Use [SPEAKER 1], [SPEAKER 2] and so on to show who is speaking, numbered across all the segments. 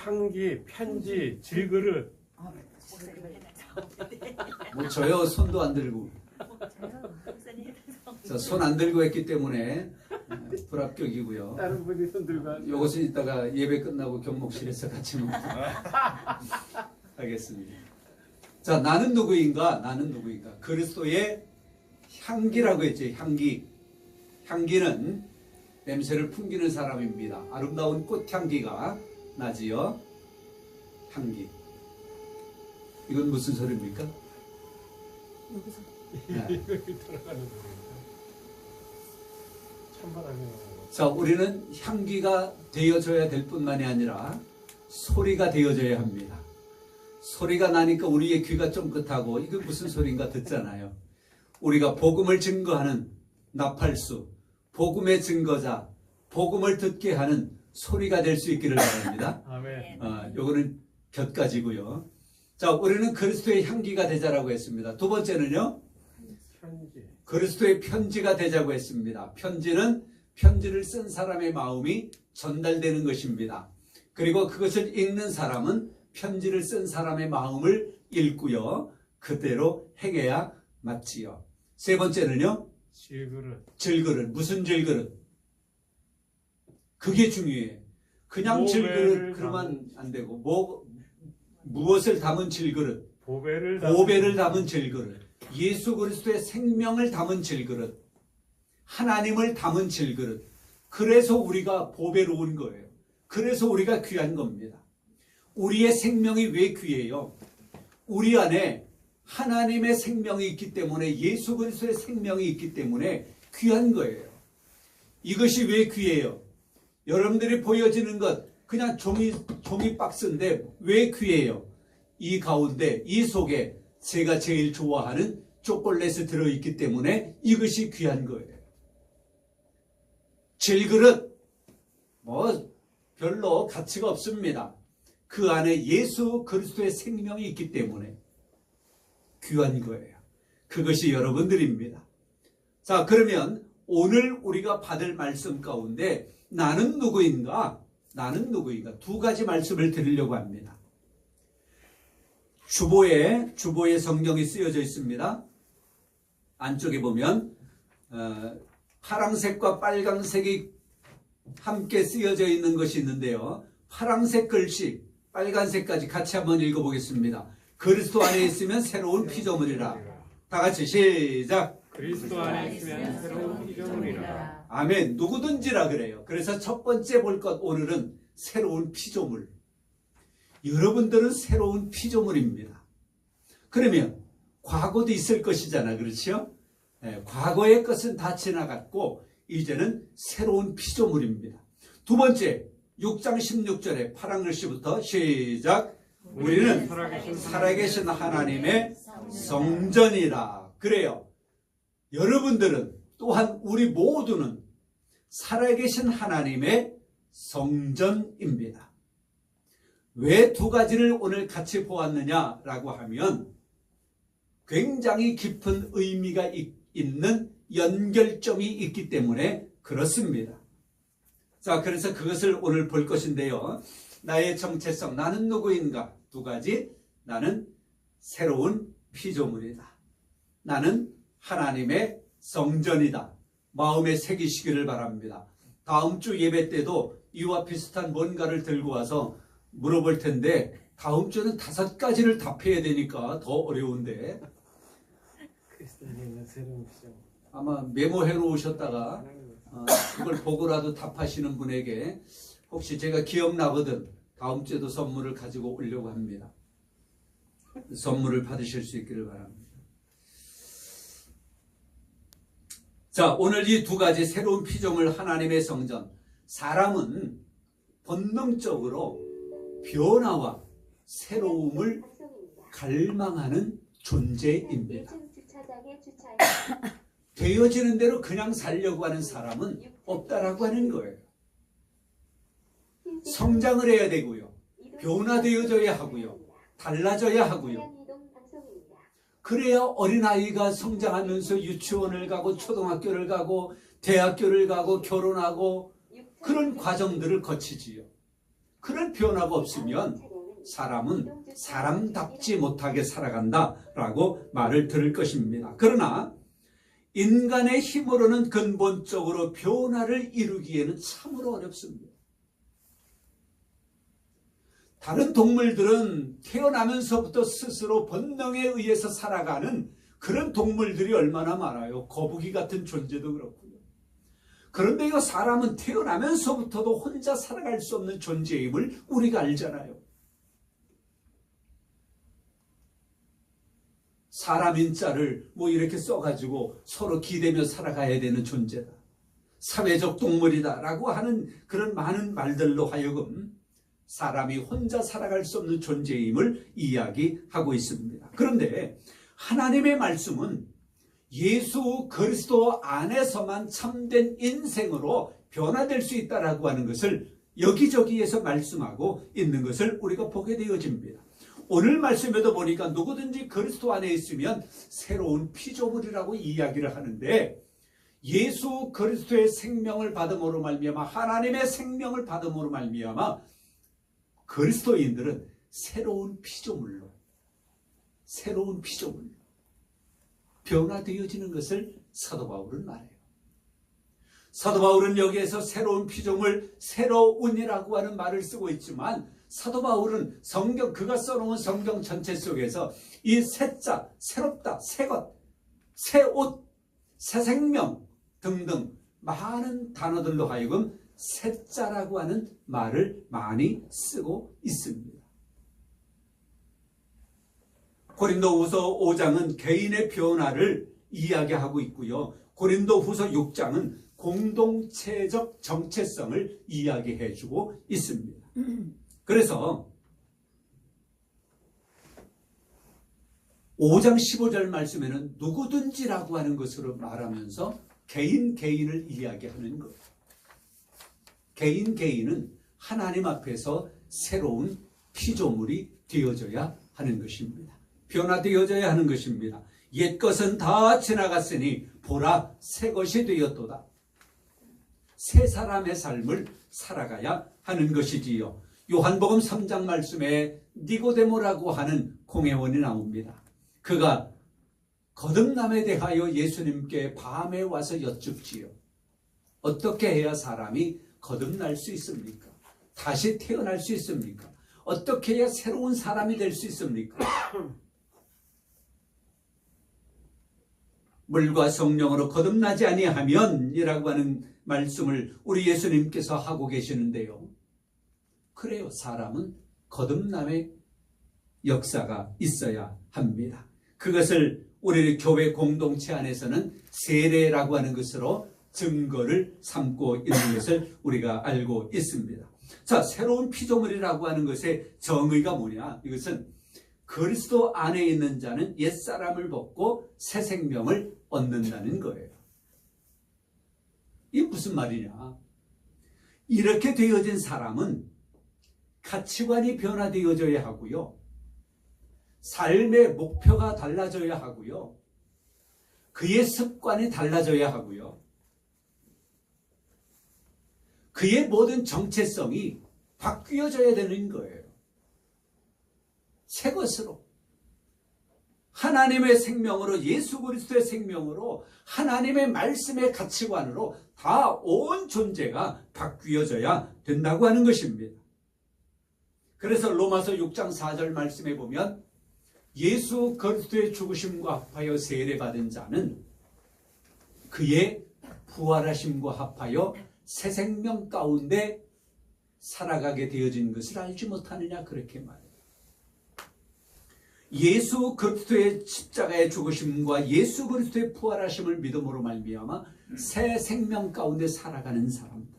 [SPEAKER 1] 향기, 편지, 질그릇.
[SPEAKER 2] 뭐 저요 손도 안 들고. 손 안 들고 했기 때문에 불합격이고요.
[SPEAKER 1] 다른 분이 손 들고 하죠.
[SPEAKER 2] 이것은 이따가 예배 끝나고 경목실에서 같이 먹고 하겠습니다. 자, 나는 누구인가? 나는 누구인가? 그리스도의 향기라고 했죠. 향기. 향기는 냄새를 풍기는 사람입니다. 아름다운 꽃향기가 나지요. 향기. 이건 무슨 소리입니까?
[SPEAKER 3] 여기서
[SPEAKER 2] 네.
[SPEAKER 1] 돌아가는 거예요. 찬바람이.
[SPEAKER 2] 자, 우리는 향기가 되어져야 될 뿐만이 아니라 소리가 되어져야 합니다. 소리가 나니까 우리의 귀가 쫑긋하고 이게 무슨 소리인가 듣잖아요. 우리가 복음을 증거하는 나팔수, 복음의 증거자, 복음을 듣게 하는 소리가 될 수 있기를 바랍니다.
[SPEAKER 1] 아멘.
[SPEAKER 2] 요거는 곁가지고요. 자, 우리는 그리스도의 향기가 되자라고 했습니다. 두 번째는요,
[SPEAKER 1] 편지.
[SPEAKER 2] 그리스도의 편지가 되자고 했습니다. 편지는 편지를 쓴 사람의 마음이 전달되는 것입니다. 그리고 그것을 읽는 사람은 편지를 쓴 사람의 마음을 읽고요. 그대로 행해야 맞지요. 세 번째는요,
[SPEAKER 1] 질그릇.
[SPEAKER 2] 질그릇. 무슨 질그릇? 그게 중요해요. 그냥
[SPEAKER 1] 보배를
[SPEAKER 2] 질그릇 그러면 안 되고 무엇을 담은 질그릇?
[SPEAKER 1] 보배를
[SPEAKER 2] 담은 질그릇. 예수 그리스도의 생명을 담은 질그릇. 하나님을 담은 질그릇. 그래서 우리가 보배로운 거예요. 그래서 우리가 귀한 겁니다. 우리의 생명이 왜 귀해요? 우리 안에 하나님의 생명이 있기 때문에, 예수 그리스도의 생명이 있기 때문에 귀한 거예요. 이것이 왜 귀해요? 여러분들이 보여지는 것 그냥 종이 박스인데 왜 귀해요? 이 가운데, 이 속에 제가 제일 좋아하는 초콜릿이 들어있기 때문에 이것이 귀한 거예요. 질그릇 별로 가치가 없습니다. 그 안에 예수 그리스도의 생명이 있기 때문에 귀한 거예요. 그것이 여러분들입니다. 자, 그러면 오늘 우리가 받을 말씀 가운데 나는 누구인가? 나는 누구인가? 두 가지 말씀을 드리려고 합니다. 주보에 성경이 쓰여져 있습니다. 안쪽에 보면 파란색과 빨간색이 함께 쓰여져 있는 것이 있는데요. 파란색 글씨, 빨간색까지 같이 한번 읽어보겠습니다. 그리스도 안에 있으면 새로운 피조물이라. 다 같이 시작.
[SPEAKER 1] 그리스도 안에 있으면 새로운 피조물이라.
[SPEAKER 2] 아멘. 누구든지라 그래요. 그래서 첫 번째 볼 것 오늘은 새로운 피조물. 여러분들은 새로운 피조물입니다. 그러면 과거도 있을 것이잖아. 그렇죠? 네, 과거의 것은 다 지나갔고 이제는 새로운 피조물입니다. 두 번째 6장 16절에 파란 글씨부터 시작. 우리는 살아계신 하나님의 성전이라. 그래요. 여러분들은 또한 우리 모두는 살아계신 하나님의 성전입니다. 왜 두 가지를 오늘 같이 보았느냐라고 하면 굉장히 깊은 의미가 있는 연결점이 있기 때문에 그렇습니다. 자, 그래서 그것을 오늘 볼 것인데요. 나의 정체성, 나는 누구인가? 두 가지. 나는 새로운 피조물이다. 나는 하나님의 성전이다. 마음에 새기시기를 바랍니다. 다음 주 예배 때도 이와 비슷한 뭔가를 들고 와서 물어볼 텐데 다음 주는 5가지를 답해야 되니까 더 어려운데
[SPEAKER 1] 그리스도 안에 있는 새로운 피조물.
[SPEAKER 2] 아마 메모해 놓으셨다가 그걸 보고라도 답하시는 분에게 혹시 제가 기억나거든 다음 주에도 선물을 가지고 오려고 합니다. 선물을 받으실 수 있기를 바랍니다. 자, 오늘 이 두 가지 새로운 피조물 하나님의 성전. 사람은 본능적으로 변화와 새로움을 갈망하는 존재입니다. 되어지는 대로 그냥 살려고 하는 사람은 없다라고 하는 거예요. 성장을 해야 되고요. 변화되어져야 하고요. 달라져야 하고요. 그래야 어린아이가 성장하면서 유치원을 가고 초등학교를 가고 대학교를 가고 결혼하고 그런 과정들을 거치지요. 그런 변화가 없으면 사람은 사람답지 못하게 살아간다라고 말을 들을 것입니다. 그러나 인간의 힘으로는 근본적으로 변화를 이루기에는 참으로 어렵습니다. 다른 동물들은 태어나면서부터 스스로 본능에 의해서 살아가는 그런 동물들이 얼마나 많아요. 거북이 같은 존재도 그렇고요. 그런데 이 사람은 태어나면서부터도 혼자 살아갈 수 없는 존재임을 우리가 알잖아요. 사람인 자를 이렇게 써가지고 서로 기대며 살아가야 되는 존재다. 사회적 동물이다라고 하는 그런 많은 말들로 하여금 사람이 혼자 살아갈 수 없는 존재임을 이야기하고 있습니다. 그런데 하나님의 말씀은 예수 그리스도 안에서만 참된 인생으로 변화될 수 있다라고 하는 것을 여기저기에서 말씀하고 있는 것을 우리가 보게 되어집니다. 오늘 말씀에도 보니까 누구든지 그리스도 안에 있으면 새로운 피조물이라고 이야기를 하는데, 예수 그리스도의 생명을 받음으로 말미암아, 하나님의 생명을 받음으로 말미암아 그리스도인들은 새로운 피조물로 변화되어지는 것을 사도 바울은 말해요. 사도 바울은 여기에서 새로운 피조물, 새로운이라고 하는 말을 쓰고 있지만, 사도 바울은 그가 써놓은 성경 전체 속에서 이 새자, 새롭다, 새것, 새옷, 새 생명 등등 많은 단어들로 하여금 새자라고 하는 말을 많이 쓰고 있습니다. 고린도후서 5장은 개인의 변화를 이야기하고 있고요. 고린도후서 6장은 공동체적 정체성을 이야기해주고 있습니다. 그래서 5장 15절 말씀에는 누구든지라고 하는 것으로 말하면서 개인을 이야기하는 것. 개인은 하나님 앞에서 새로운 피조물이 되어져야 하는 것입니다. 변화되어져야 하는 것입니다. 옛것은 다 지나갔으니 보라 새 것이 되었도다. 새 사람의 삶을 살아가야 하는 것이지요. 요한복음 3장 말씀에 니고데모라고 하는 공회원이 나옵니다. 그가 거듭남에 대하여 예수님께 밤에 와서 여쭙지요. 어떻게 해야 사람이 거듭날 수 있습니까? 다시 태어날 수 있습니까? 어떻게 해야 새로운 사람이 될 수 있습니까? 물과 성령으로 거듭나지 아니하면 이라고 하는 말씀을 우리 예수님께서 하고 계시는데요. 그래요. 사람은 거듭남의 역사가 있어야 합니다. 그것을 우리 교회 공동체 안에서는 세례라고 하는 것으로 증거를 삼고 있는 것을 우리가 알고 있습니다. 자, 새로운 피조물이라고 하는 것의 정의가 뭐냐? 이것은 그리스도 안에 있는 자는 옛사람을 벗고 새 생명을 얻는다는 거예요. 이게 무슨 말이냐? 이렇게 되어진 사람은 가치관이 변화되어져야 하고요. 삶의 목표가 달라져야 하고요. 그의 습관이 달라져야 하고요. 그의 모든 정체성이 바뀌어져야 되는 거예요. 새 것으로. 하나님의 생명으로, 예수 그리스도의 생명으로, 하나님의 말씀의 가치관으로 다 온 존재가 바뀌어져야 된다고 하는 것입니다. 그래서 로마서 6장 4절 말씀에 보면 예수 그리스도의 죽으심과 합하여 세례받은 자는 그의 부활하심과 합하여 새 생명 가운데 살아가게 되어진 것을 알지 못하느냐, 그렇게 말해요. 예수 그리스도의 십자가의 죽으심과 예수 그리스도의 부활하심을 믿음으로 말미암아 새 생명 가운데 살아가는 사람들.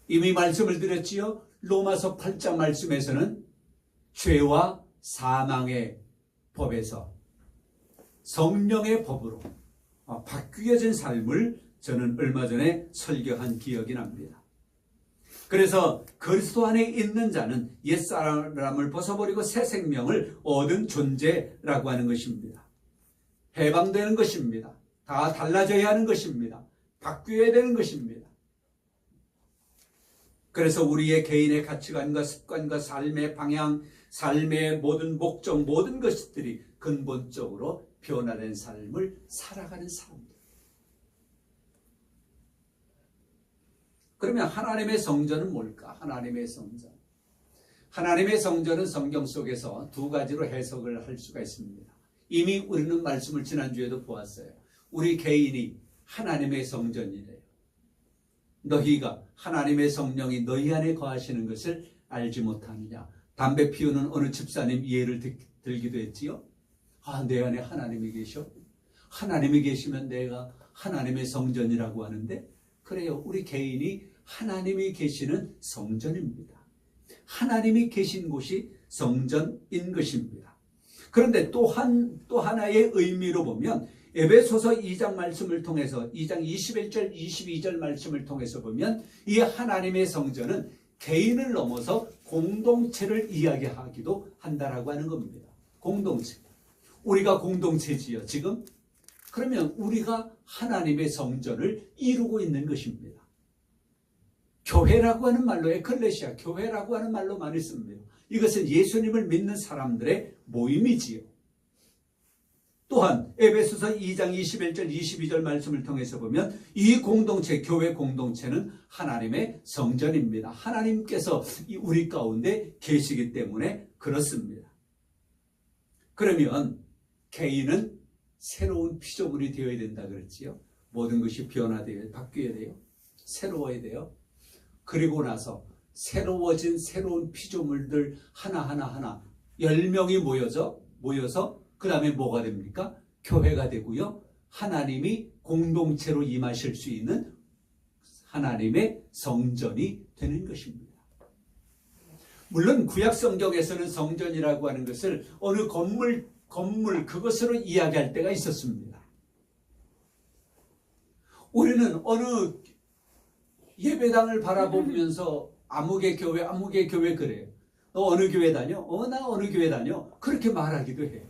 [SPEAKER 2] 이미 말씀을 드렸지요. 로마서 8장 말씀에서는 죄와 사망의 법에서 성령의 법으로 바뀌어진 삶을 저는 얼마 전에 설교한 기억이 납니다. 그래서 그리스도 안에 있는 자는 옛사람을 벗어버리고 새 생명을 얻은 존재라고 하는 것입니다. 해방되는 것입니다. 다 달라져야 하는 것입니다. 바뀌어야 되는 것입니다. 그래서 우리의 개인의 가치관과 습관과 삶의 방향, 삶의 모든 목적, 모든 것들이 근본적으로 변화된 삶을 살아가는 사람들. 그러면 하나님의 성전은 뭘까? 하나님의 성전. 하나님의 성전은 성경 속에서 두 가지로 해석을 할 수가 있습니다. 이미 우리는 말씀을 지난주에도 보았어요. 우리 개인이 하나님의 성전이래요. 너희가 하나님의 성령이 너희 안에 거하시는 것을 알지 못하느냐. 담배 피우는 어느 집사님 예를 들기도 했지요. 아, 내 안에 하나님이 계셔? 하나님이 계시면 내가 하나님의 성전이라고 하는데, 그래요. 우리 개인이 하나님이 계시는 성전입니다. 하나님이 계신 곳이 성전인 것입니다. 그런데 또 하나의 의미로 보면 에베소서 2장 말씀을 통해서 2장 21절 22절 말씀을 통해서 보면 이 하나님의 성전은 개인을 넘어서 공동체를 이야기하기도 한다라고 하는 겁니다. 공동체. 우리가 공동체지요 지금. 그러면 우리가 하나님의 성전을 이루고 있는 것입니다. 교회라고 하는 말로 에클레시아, 교회라고 하는 말로 많이 씁니다. 이것은 예수님을 믿는 사람들의 모임이지요. 또한 에베소서 2장 21절 22절 말씀을 통해서 보면 이 공동체, 교회 공동체는 하나님의 성전입니다. 하나님께서 우리 가운데 계시기 때문에 그렇습니다. 그러면 개인은 새로운 피조물이 되어야 된다 그랬지요. 모든 것이 변화되어야, 바뀌어야 돼요. 새로워야 돼요. 그리고 나서 새로워진 새로운 피조물들 하나 10명이 모여서 그 다음에 뭐가 됩니까? 교회가 되고요. 하나님이 공동체로 임하실 수 있는 하나님의 성전이 되는 것입니다. 물론 구약 성경에서는 성전이라고 하는 것을 어느 건물 그것으로 이야기할 때가 있었습니다. 우리는 어느 예배당을 바라보면서 아무개 교회 그래요. 너 어느 교회 다녀? 나 어느 교회 다녀? 그렇게 말하기도 해요.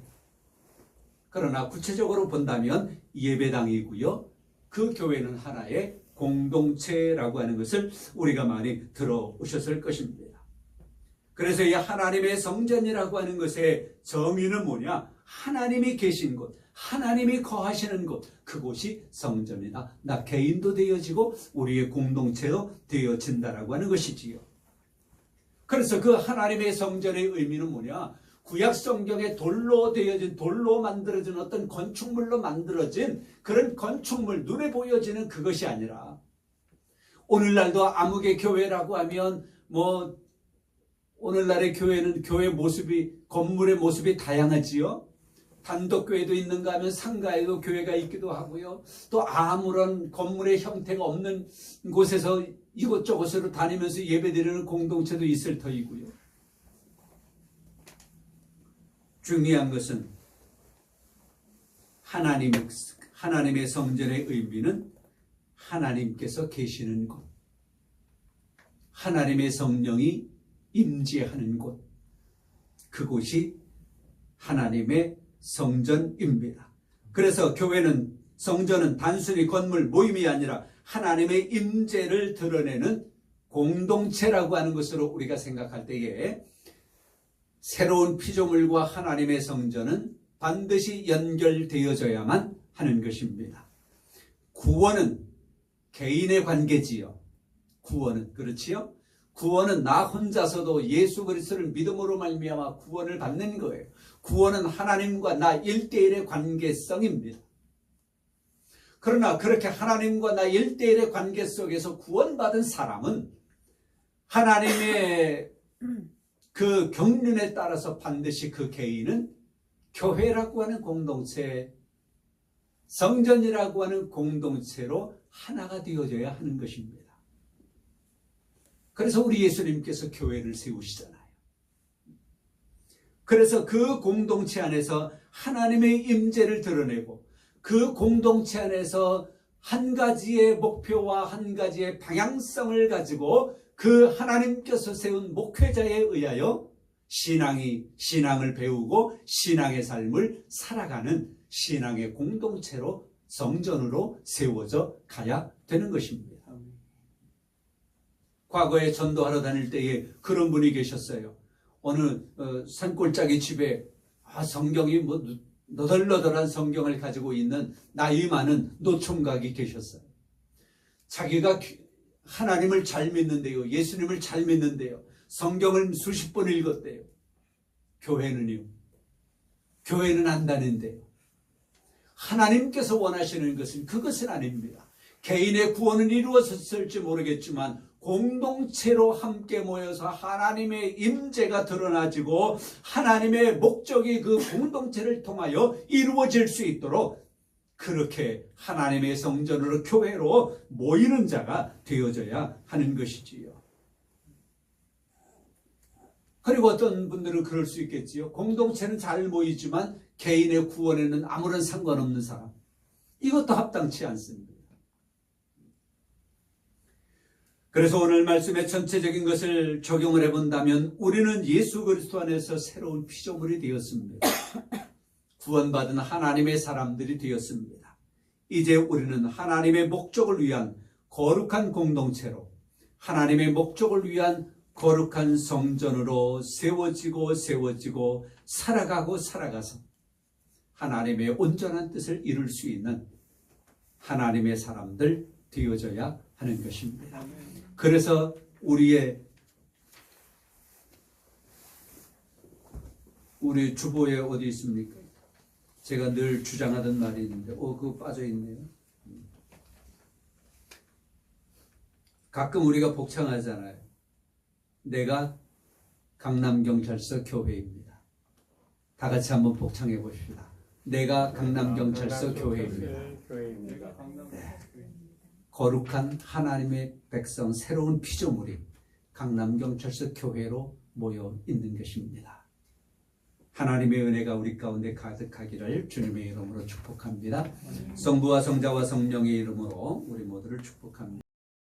[SPEAKER 2] 그러나 구체적으로 본다면 예배당이고요. 그 교회는 하나의 공동체라고 하는 것을 우리가 많이 들어오셨을 것입니다. 그래서 이 하나님의 성전이라고 하는 것의 정의는 뭐냐? 하나님이 계신 곳, 하나님이 거하시는 곳, 그곳이 성전이다. 나 개인도 되어지고 우리의 공동체도 되어진다라고 하는 것이지요. 그래서 그 하나님의 성전의 의미는 뭐냐? 구약 성경에 돌로 만들어진 어떤 건축물로 만들어진 그런 건축물, 눈에 보여지는 그것이 아니라 오늘날도 아무개 교회라고 하면 오늘날의 교회는 건물의 모습이 다양하지요. 단독교회도 있는가 하면 상가에도 교회가 있기도 하고요. 또 아무런 건물의 형태가 없는 곳에서 이곳저곳으로 다니면서 예배드리는 공동체도 있을 터이고요. 중요한 것은 하나님의 성전의 의미는 하나님께서 계시는 곳, 하나님의 성령이 임재하는 곳, 그곳이 하나님의 성전입니다. 그래서 성전은 단순히 건물 모임이 아니라 하나님의 임재를 드러내는 공동체라고 하는 것으로 우리가 생각할 때에 새로운 피조물과 하나님의 성전은 반드시 연결되어져야만 하는 것입니다. 구원은 개인의 관계지요. 구원은 그렇지요? 구원은 나 혼자서도 예수 그리스도를 믿음으로 말미암아 구원을 받는 거예요. 구원은 하나님과 나 1대1의 관계성입니다. 그러나 그렇게 하나님과 나 1대1의 관계 속에서 구원받은 사람은 하나님의 그 경륜에 따라서 반드시 그 개인은 교회라고 하는 공동체, 성전이라고 하는 공동체로 하나가 되어져야 하는 것입니다. 그래서 우리 예수님께서 교회를 세우시잖아요. 그래서 그 공동체 안에서 하나님의 임재를 드러내고 그 공동체 안에서 한 가지의 목표와 한 가지의 방향성을 가지고 그 하나님께서 세운 목회자에 의하여 신앙을 배우고 신앙의 삶을 살아가는 신앙의 공동체로 성전으로 세워져 가야 되는 것입니다. 과거에 전도하러 다닐 때에 그런 분이 계셨어요. 어느 산골짜기 집에 성경이 뭐 너덜너덜한 성경을 가지고 있는 나이 많은 노총각이 계셨어요. 자기가 하나님을 잘 믿는데요, 예수님을 잘 믿는데요, 성경을 수십 번 읽었대요. 교회는요, 교회는 안 다닌대요. 하나님께서 원하시는 것은 그것은 아닙니다. 개인의 구원은 이루어졌을지 모르겠지만 공동체로 함께 모여서 하나님의 임재가 드러나지고 하나님의 목적이 그 공동체를 통하여 이루어질 수 있도록 그렇게 하나님의 성전으로 교회로 모이는 자가 되어져야 하는 것이지요. 그리고 어떤 분들은 그럴 수 있겠지요. 공동체는 잘 모이지만 개인의 구원에는 아무런 상관없는 사람. 이것도 합당치 않습니다. 그래서 오늘 말씀의 전체적인 것을 적용을 해본다면 우리는 예수 그리스도 안에서 새로운 피조물이 되었습니다. 구원받은 하나님의 사람들이 되었습니다. 이제 우리는 하나님의 목적을 위한 거룩한 공동체로, 하나님의 목적을 위한 거룩한 성전으로 세워지고 살아가서 하나님의 온전한 뜻을 이룰 수 있는 하나님의 사람들 되어져야 하는 것입니다. 그래서 우리 주보에 어디 있습니까? 제가 늘 주장하던 말이 있는데 그거 빠져있네요. 가끔 우리가 복창하잖아요. 내가 강남경찰서 교회입니다. 다 같이 한번 복창해 보십시다. 내가 강남경찰서 교회입니다. 네. 거룩한 하나님의 백성, 새로운 피조물이 강남경찰서 교회로 모여 있는 것입니다. 하나님의 은혜가 우리 가운데 가득하기를 주님의 이름으로 축복합니다. 성부와 성자와 성령의 이름으로 우리 모두를 축복합니다.